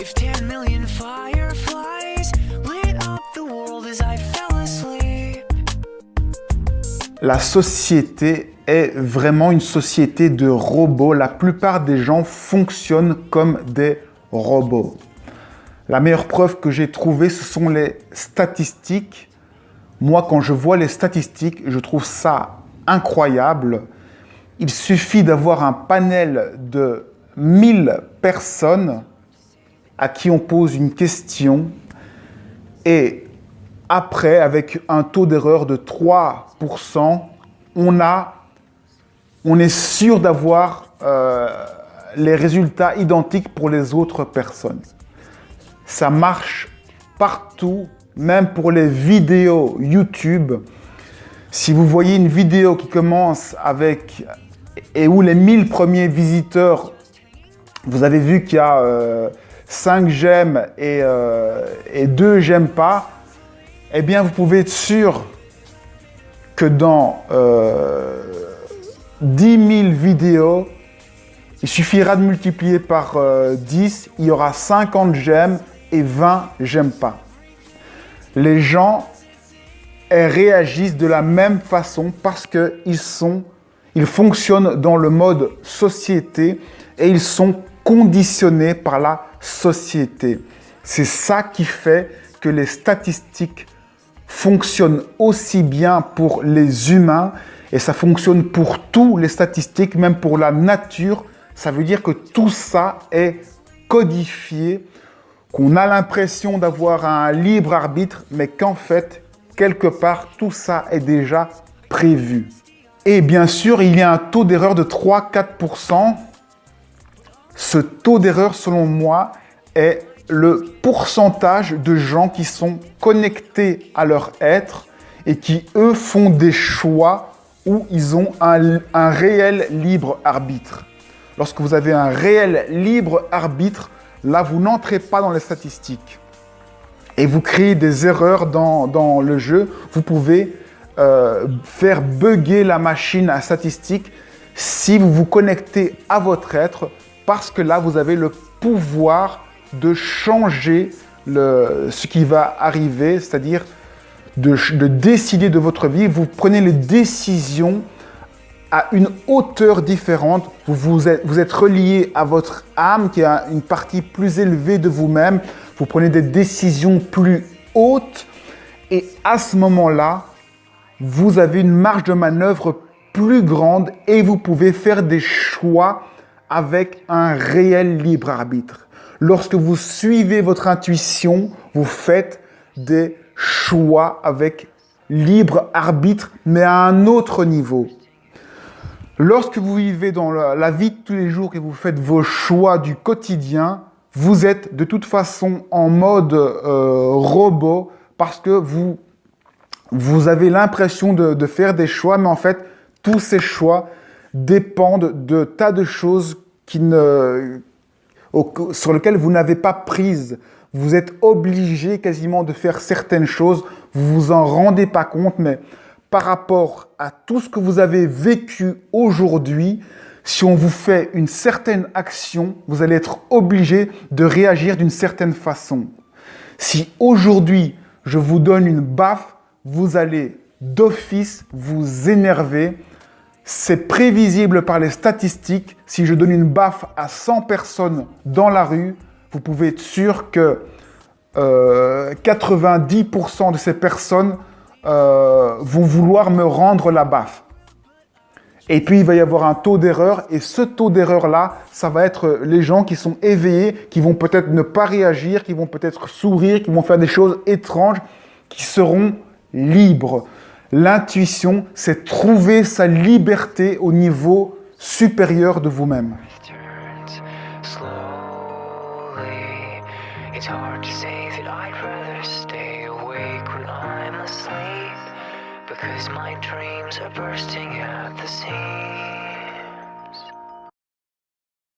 If 10 million fireflies lit up the world as I fell asleep. La société est vraiment une société de robots. La plupart des gens fonctionnent comme des robots. La meilleure preuve que j'ai trouvée, ce sont les statistiques. Moi, quand je vois les statistiques, je trouve ça incroyable. Il suffit d'avoir un panel de 1000 personnes à qui on pose une question et après, avec un taux d'erreur de 3%, on est sûr d'avoir les résultats identiques pour les autres personnes. Ça marche partout, même pour les vidéos YouTube. Si vous voyez une vidéo qui commence avec et où les 1000 premiers visiteurs, vous avez vu qu'il y a 5 j'aime et 2 j'aime pas, eh bien vous pouvez être sûr que dans 10 000 vidéos, il suffira de multiplier par 10, il y aura 50 j'aime et 20 j'aime pas. Les gens réagissent de la même façon parce qu'ils fonctionnent dans le mode société et ils sont conditionnés par la société. C'est ça qui fait que les statistiques fonctionnent aussi bien pour les humains et ça fonctionne pour tous les statistiques, même pour la nature. Ça veut dire que tout ça est codifié, qu'on a l'impression d'avoir un libre arbitre, mais qu'en fait, quelque part, tout ça est déjà prévu. Et bien sûr, il y a un taux d'erreur de 3-4%. Ce taux d'erreur, selon moi, est le pourcentage de gens qui sont connectés à leur être et qui, eux, font des choix où ils ont un réel libre arbitre. Lorsque vous avez un réel libre arbitre, là, vous n'entrez pas dans les statistiques et vous créez des erreurs dans le jeu. Vous pouvez faire bugger la machine à statistiques si vous vous connectez à votre être, parce que là, vous avez le pouvoir de changer ce qui va arriver, c'est-à-dire de décider de votre vie. Vous prenez les décisions à une hauteur différente. Vous êtes relié à votre âme, qui a une partie plus élevée de vous-même. Vous prenez des décisions plus hautes et à ce moment-là, vous avez une marge de manœuvre plus grande et vous pouvez faire des choix avec un réel libre arbitre. Lorsque vous suivez votre intuition, vous faites des choix avec libre arbitre, mais à un autre niveau. Lorsque vous vivez dans la vie de tous les jours et vous faites vos choix du quotidien, vous êtes de toute façon en mode robot parce que vous avez l'impression de faire des choix, mais en fait, tous ces choix dépendent de tas de choses sur lesquelles vous n'avez pas prise. Vous êtes obligé quasiment de faire certaines choses, vous vous en rendez pas compte, mais par rapport à tout ce que vous avez vécu aujourd'hui, si on vous fait une certaine action, vous allez être obligé de réagir d'une certaine façon. Si aujourd'hui, je vous donne une baffe, vous allez d'office vous énerver. C'est prévisible par les statistiques. Si je donne une baffe à 100 personnes dans la rue, vous pouvez être sûr que 90% de ces personnes vont vouloir me rendre la baffe. Et puis, il va y avoir un taux d'erreur. Et ce taux d'erreur-là, ça va être les gens qui sont éveillés, qui vont peut-être ne pas réagir, qui vont peut-être sourire, qui vont faire des choses étranges, qui seront libres. L'intuition, c'est trouver sa liberté au niveau supérieur de vous-même. It's hard to say that I'd rather stay awake when I'm asleep, because my dreams are bursting at the seams.